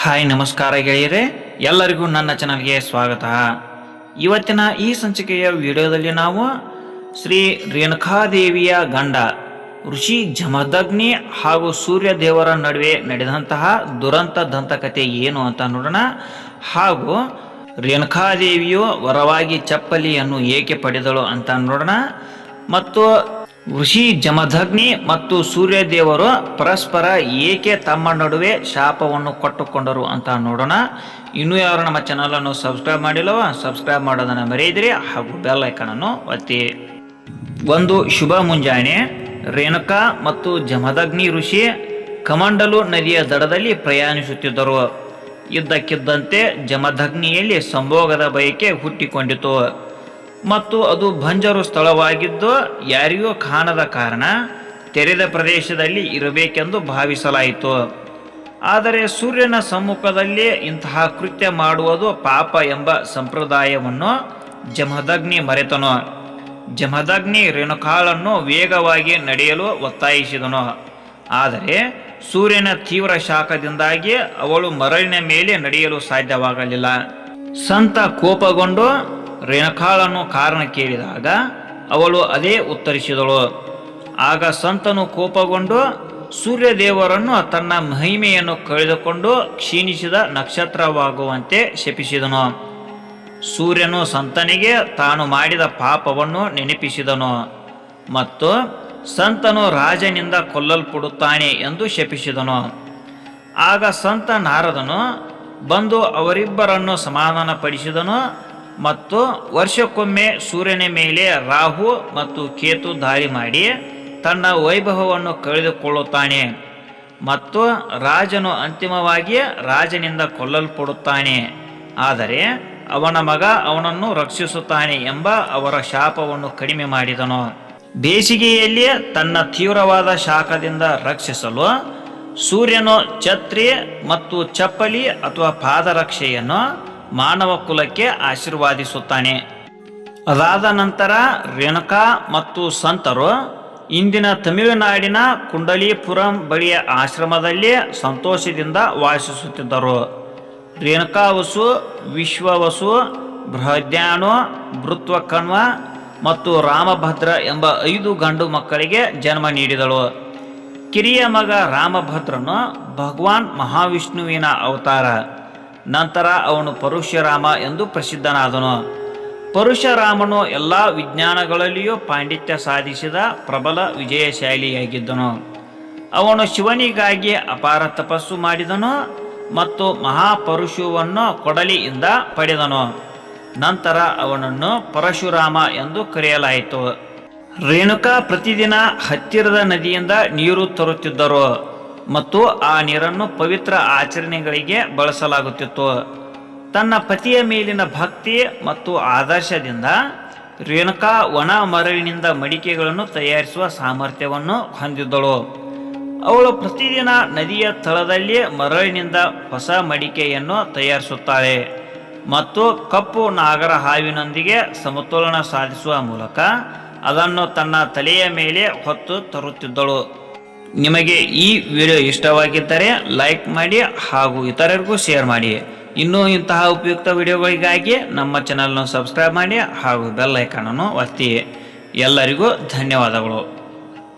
Hi ನಮಸ್ಕಾರ ಗೆಳೆಯರೆ, ಎಲ್ಲರಿಗೂ ನನ್ನ ಚಾನಲ್ಗೆ ಸ್ವಾಗತ. ಇವತ್ತಿನ ಈ ಸಂಚಿಕೆಯ ವಿಡಿಯೋದಲ್ಲಿ ನಾವು ಶ್ರೀ ರೇಣುಕಾದೇವಿಯ ಗಂಡ ಋಷಿ ಜಮದಗ್ನಿ ಹಾಗೂ ಸೂರ್ಯ ದೇವರ ನಡುವೆ ನಡೆದಂತಹ ದುರಂತ ದಂತಕತೆ ಏನು ಅಂತ ನೋಡೋಣ. ಹಾಗೂ ರೇಣುಕಾದೇವಿಯು ವರವಾಗಿ ಚಪ್ಪಲಿಯನ್ನು ಏಕೆ ಪಡೆದಳು ಅಂತ ನೋಡೋಣ. ಮತ್ತು ಋಷಿ ಜಮದಗ್ನಿ ಮತ್ತು ಸೂರ್ಯ ದೇವರು ಪರಸ್ಪರ ಏಕೆ ತಮ್ಮ ನಡುವೆ ಶಾಪವನ್ನು ಕೊಟ್ಟುಕೊಂಡರು ಅಂತ ನೋಡೋಣ. ಇನ್ನೂ ಯಾರು ನಮ್ಮ ಚಾನಲನ್ನು ಸಬ್ಸ್ಕ್ರೈಬ್ ಮಾಡಿಲ್ಲವ ಸಬ್ಸ್ಕ್ರೈಬ್ ಮಾಡೋದನ್ನು ಮರೆಯದಿರಿ ಹಾಗೂ ಬೆಲ್ ಐಕಾನನ್ನು ಒತ್ತಿ. ಒಂದು ಶುಭ ಮುಂಜಾನೆ ರೇಣುಕಾ ಮತ್ತು ಜಮದಗ್ನಿ ಋಷಿ ಕಮಂಡಲು ನದಿಯ ದಡದಲ್ಲಿ ಪ್ರಯಾಣಿಸುತ್ತಿದ್ದರು. ಇದ್ದಕ್ಕಿದ್ದಂತೆ ಜಮದಗ್ನಿಯಲ್ಲಿ ಸಂಭೋಗದ ಬಯಕೆ ಹುಟ್ಟಿಕೊಂಡಿತು ಮತ್ತು ಅದು ಬಂಜರು ಸ್ಥಳವಾಗಿದ್ದು ಯಾರಿಗೂ ಕಾಣದ ಕಾರಣ ತೆರೆದ ಪ್ರದೇಶದಲ್ಲಿ ಇರಬೇಕೆಂದು ಭಾವಿಸಲಾಯಿತು. ಆದರೆ ಸೂರ್ಯನ ಸಮ್ಮುಖದಲ್ಲಿ ಇಂತಹ ಕೃತ್ಯ ಮಾಡುವುದು ಪಾಪ ಎಂಬ ಸಂಪ್ರದಾಯವನ್ನು ಜಮದಗ್ನಿ ಮರೆತನು. ಜಮದಗ್ನಿ ರೇಣುಕಾಳನ್ನು ವೇಗವಾಗಿ ನಡೆಯಲು ಒತ್ತಾಯಿಸಿದನು. ಆದರೆ ಸೂರ್ಯನ ತೀವ್ರ ಶಾಖದಿಂದಾಗಿ ಅವಳು ಮರಳಿನ ಮೇಲೆ ನಡೆಯಲು ಸಾಧ್ಯವಾಗಲಿಲ್ಲ. ಸಂತ ಕೋಪಗೊಂಡು ರೇಣುಕಾಳನ್ನು ಕಾರಣ ಕೇಳಿದಾಗ ಅವಳು ಅದೇ ಉತ್ತರಿಸಿದಳು. ಆಗ ಸಂತನು ಕೋಪಗೊಂಡು ಸೂರ್ಯದೇವರನ್ನು ತನ್ನ ಮಹಿಮೆಯನ್ನು ಕಳೆದುಕೊಂಡು ಕ್ಷೀಣಿಸಿದ ನಕ್ಷತ್ರವಾಗುವಂತೆ ಶಪಿಸಿದನು. ಸೂರ್ಯನು ಸಂತನಿಗೆ ತಾನು ಮಾಡಿದ ಪಾಪವನ್ನು ನೆನಪಿಸಿದನು ಮತ್ತು ಸಂತನು ರಾಜನಿಂದ ಕೊಲ್ಲಲ್ಪಡುತ್ತಾನೆ ಎಂದು ಶಪಿಸಿದನು. ಆಗ ಸಂತ ನಾರದನು ಬಂದು ಅವರಿಬ್ಬರನ್ನು ಸಮಾಧಾನಪಡಿಸಿದನು ಮತ್ತು ವರ್ಷಕ್ಕೊಮ್ಮೆ ಸೂರ್ಯನ ಮೇಲೆ ರಾಹು ಮತ್ತು ಕೇತು ದಾಳಿ ಮಾಡಿ ತನ್ನ ವೈಭವವನ್ನು ಕಳೆದುಕೊಳ್ಳುತ್ತಾನೆ ಮತ್ತು ರಾಜನು ಅಂತಿಮವಾಗಿ ರಾಜನಿಂದ ಕೊಲ್ಲಲ್ಪಡುತ್ತಾನೆ, ಆದರೆ ಅವನ ಮಗ ಅವನನ್ನು ರಕ್ಷಿಸುತ್ತಾನೆ ಎಂಬ ಅವರ ಶಾಪವನ್ನು ಕಡಿಮೆ ಮಾಡಿದನು. ಬೇಸಿಗೆಯಲ್ಲಿ ತನ್ನ ತೀವ್ರವಾದ ಶಾಖದಿಂದ ರಕ್ಷಿಸಲು ಸೂರ್ಯನು ಛತ್ರಿ ಮತ್ತು ಚಪ್ಪಲಿ ಅಥವಾ ಪಾದರಕ್ಷೆಯನ್ನು ಮಾನವ ಕುಲಕ್ಕೆ ಆಶೀರ್ವಾದಿಸುತ್ತಾನೆ. ಅದಾದ ನಂತರ ರೇಣುಕಾ ಮತ್ತು ಸಂತರು ಇಂದಿನ ತಮಿಳುನಾಡಿನ ಕುಂಡಲಿಪುರಂ ಬಳಿಯ ಆಶ್ರಮದಲ್ಲಿ ಸಂತೋಷದಿಂದ ವಾಸಿಸುತ್ತಿದ್ದರು. ರೇಣುಕಾವಸು, ವಿಶ್ವವಸು, ಬೃಹದ್ಯಾನು, ಭೃತ್ವಕಣ್ವ ಮತ್ತು ರಾಮಭದ್ರ ಎಂಬ 5 ಗಂಡು ಮಕ್ಕಳಿಗೆ ಜನ್ಮ ನೀಡಿದಳು. ಕಿರಿಯ ಮಗ ರಾಮಭದ್ರನು ಭಗವಾನ್ ಮಹಾವಿಷ್ಣುವಿನ ಅವತಾರ. ನಂತರ ಅವನು ಪರಶುರಾಮ ಎಂದು ಪ್ರಸಿದ್ಧನಾದನು. ಪರಶುರಾಮನು ಎಲ್ಲ ವಿಜ್ಞಾನಗಳಲ್ಲಿಯೂ ಪಾಂಡಿತ್ಯ ಸಾಧಿಸಿದ ಪ್ರಬಲ ವಿಜಯಶಾಲಿಯಾಗಿದ್ದನು. ಅವನು ಶಿವನಿಗಾಗಿ ಅಪಾರ ತಪಸ್ಸು ಮಾಡಿದನು ಮತ್ತು ಮಹಾಪರಶುವನ್ನು ಕೊಡಲಿಯಿಂದ ಪಡೆದನು. ನಂತರ ಅವನನ್ನು ಪರಶುರಾಮ ಎಂದು ಕರೆಯಲಾಯಿತು. ರೇಣುಕಾ ಪ್ರತಿದಿನ ಹತ್ತಿರದ ನದಿಯಿಂದ ನೀರು ತರುತ್ತಿದ್ದರು ಮತ್ತು ಆ ನೀರನ್ನು ಪವಿತ್ರ ಆಚರಣೆಗಳಿಗೆ ಬಳಸಲಾಗುತ್ತಿತ್ತು. ತನ್ನ ಪತಿಯ ಮೇಲಿನ ಭಕ್ತಿ ಮತ್ತು ಆದರ್ಶದಿಂದ ರೇಣುಕಾ ಒಣ ಮರಳಿನಿಂದ ಮಡಿಕೆಗಳನ್ನು ತಯಾರಿಸುವ ಸಾಮರ್ಥ್ಯವನ್ನು ಹೊಂದಿದ್ದಳು. ಅವಳು ಪ್ರತಿದಿನ ನದಿಯ ತಳದಲ್ಲಿ ಮರಳಿನಿಂದ ಹೊಸ ಮಡಿಕೆಯನ್ನು ತಯಾರಿಸುತ್ತಾಳೆ ಮತ್ತು ಕಪ್ಪು ನಾಗರ ಹಾವಿನೊಂದಿಗೆ ಸಮತೋಲನ ಸಾಧಿಸುವ ಮೂಲಕ ಅದನ್ನು ತನ್ನ ತಲೆಯ ಮೇಲೆ ಹೊತ್ತು ತರುತ್ತಿದ್ದಳು. ನಿಮಗೆ ಈ ವಿಡಿಯೋ ಇಷ್ಟವಾಗಿದ್ದರೆ ಲೈಕ್ ಮಾಡಿ ಹಾಗೂ ಇತರರಿಗೂ ಶೇರ್ ಮಾಡಿ. ಇನ್ನೂ ಇಂತಹ ಉಪಯುಕ್ತ ವಿಡಿಯೋಗಳಿಗಾಗಿ ನಮ್ಮ ಚಾನಲ್ನ ಸಬ್ಸ್ಕ್ರೈಬ್ ಮಾಡಿ ಹಾಗೂ ಬೆಲ್ ಐಕಾನನ್ನು ಒತ್ತಿ. ಎಲ್ಲರಿಗೂ ಧನ್ಯವಾದಗಳು.